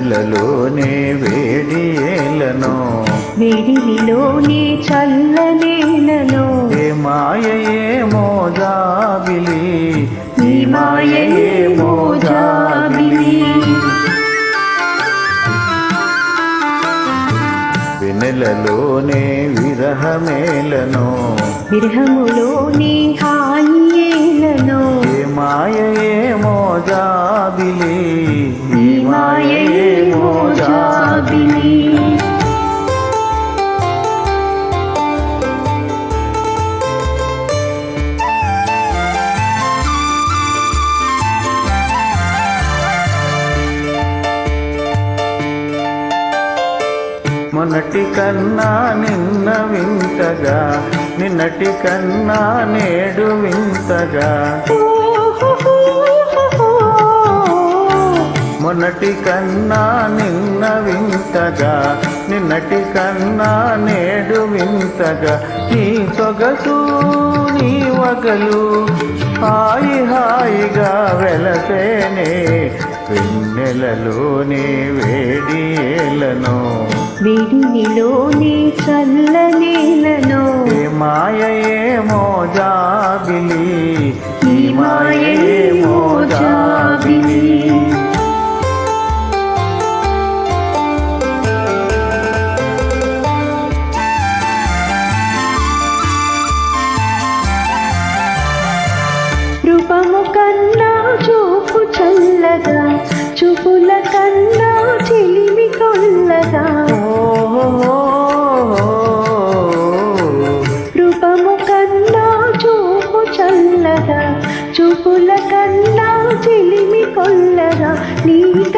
వెన్నెలలోనే వేడి ఏలను వేడిలోనే చల్లనేలను ఏ మాయయేమో జాబిలి ఈ మాయయేమో జాబిలి వెన్నెలలోనే విరహమేలను విరహములోని హాయిలను ఏ మాయయేమో జాబిలి ఈ మాయయేమో జాబిలి మొన్నటి కన్నా నిన్న వింతగా నిన్నటి కన్నా నేడు వింతగా మొన్నటి కన్నా నిన్న వింతగా నిన్నటి కన్నా నేడు వింతగా నీ సొగసు నీ వగలు హాయి హాయిగా వెలసేనే వెన్నెలలోని వేడి ఏలను వేడిలోని చల్లనేలను ఏ మాయయేమో జాబిలి ఈ మాయయేమో జాబిలి రూపము కన్నా చూపు చల్లగా చూపుల కన్నా చిలిమి కొల్లగా రూపము కన్నా చూపు చల్లగా చూపుల కన్నా చిలిమి కొల్లగా నీక